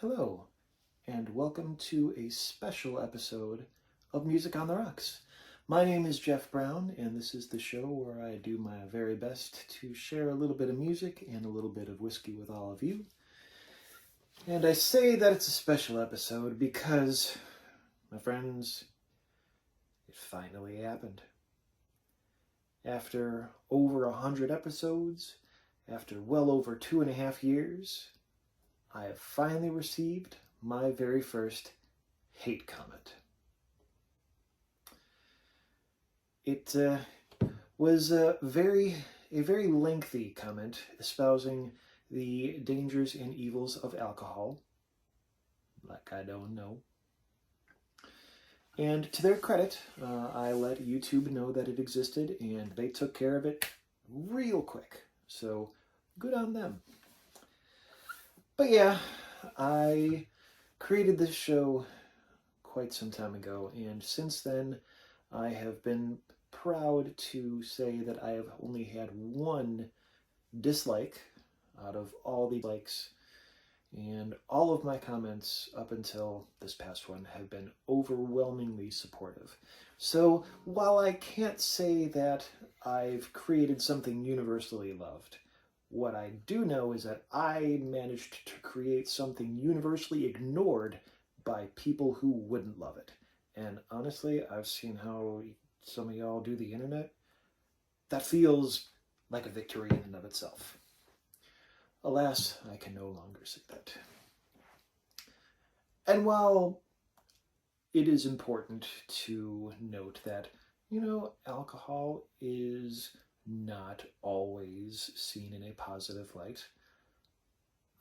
Hello, and welcome to a special episode of Music on the Rocks. My name is Jeff Brown, and this is the show where I do my very best to share a little bit of music and a little bit of whiskey with all of you. And I say that it's a special episode because, my friends, it finally happened. After over 100 episodes, after well over 2.5 years, I have finally received my very first hate comment. It was a very lengthy comment espousing the dangers and evils of alcohol, like I don't know. And to their credit, I let YouTube know that it existed, and they took care of it real quick. So good on them. But yeah, I created this show quite some time ago, and since then I have been proud to say that I have only had one dislike out of all the likes, and all of my comments up until this past one have been overwhelmingly supportive. So while I can't say that I've created something universally loved, what I do know is that I managed to create something universally ignored by people who wouldn't love it. And honestly, I've seen how some of y'all do the internet. That feels like a victory in and of itself. Alas, I can no longer say that. And while it is important to note that, alcohol is not always seen in a positive light,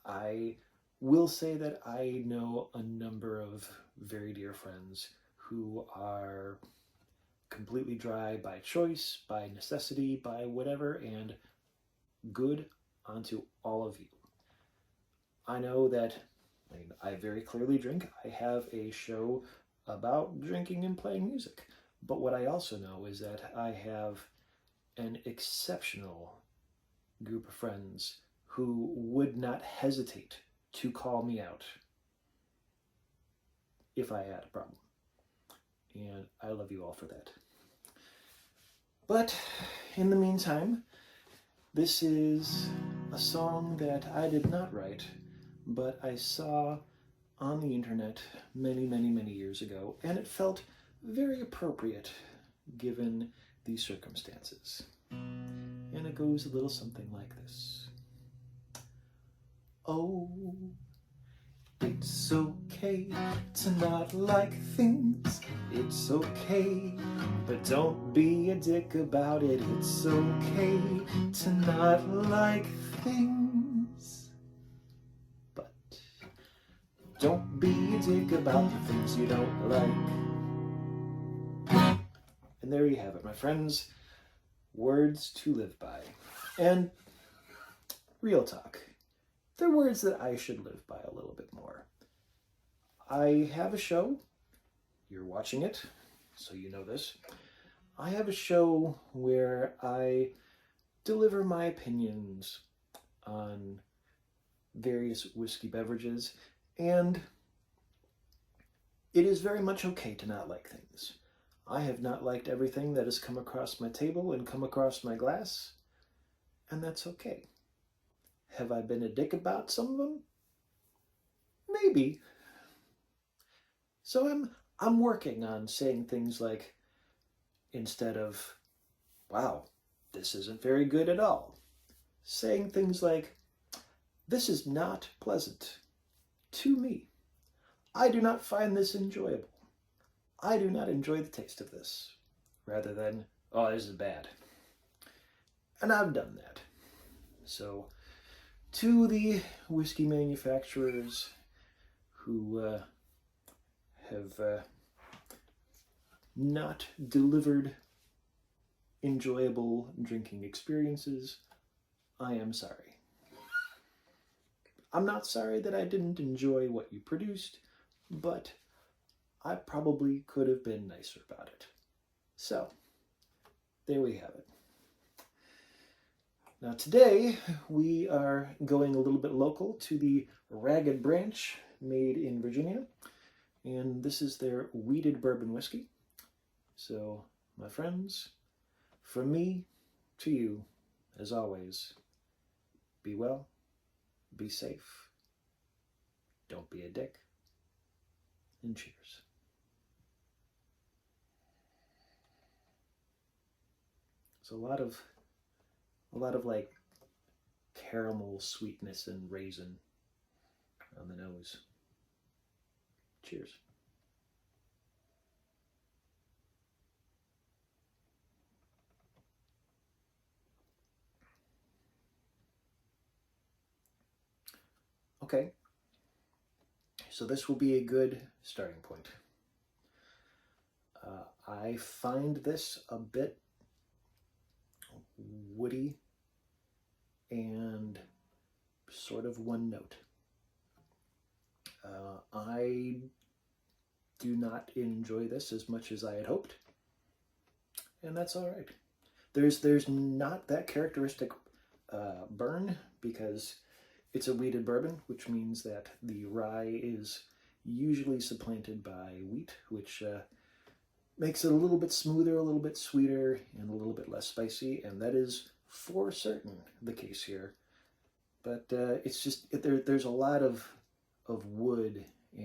I will say that I know a number of very dear friends who are completely dry by choice, by necessity, by whatever, and good onto all of you. I know that I very clearly drink. I have a show about drinking and playing music. But what I also know is that I have an exceptional group of friends who would not hesitate to call me out if I had a problem. And I love you all for that. But in the meantime, this is a song that I did not write, but I saw on the internet many years ago, and it felt very appropriate given the circumstances. And it goes a little something like this. Oh, it's okay to not like things. It's okay, but don't be a dick about it. It's okay to not like things, but don't be a dick about the things you don't like. And there you have it, my friends. Words to live by. And real talk, they're words that I should live by a little bit more. I have a show. You're watching it, so you know this. I have a show where I deliver my opinions on various whiskey beverages, and it is very much okay to not like things. I have not liked everything that has come across my table and come across my glass, and that's okay. Have I been a dick about some of them? Maybe. So I'm working on saying things like, instead of, wow, this isn't very good at all, saying things like, this is not pleasant to me. I do not find this enjoyable. I do not enjoy the taste of this, rather than, oh, this is bad. And I've done that. So, to the whiskey manufacturers who have not delivered enjoyable drinking experiences, I am sorry. I'm not sorry that I didn't enjoy what you produced, but I probably could have been nicer about it. So, there we have it. Now today we are going a little bit local to the Ragged Branch, made in Virginia, and this is their wheated bourbon whiskey. So, my friends, from me to you, as always, be well, be safe, don't be a dick, and cheers. It's a lot of like caramel sweetness and raisin on the nose. Cheers. Okay, so this will be a good starting point. I find this a bit woody and sort of one note. I do not enjoy this as much as I had hoped, and that's all right. There's not that characteristic burn because it's a wheated bourbon, which means that the rye is usually supplanted by wheat, which makes it a little bit smoother, a little bit sweeter, and a little bit less spicy, and that is for certain the case here. But it's just there's a lot of wood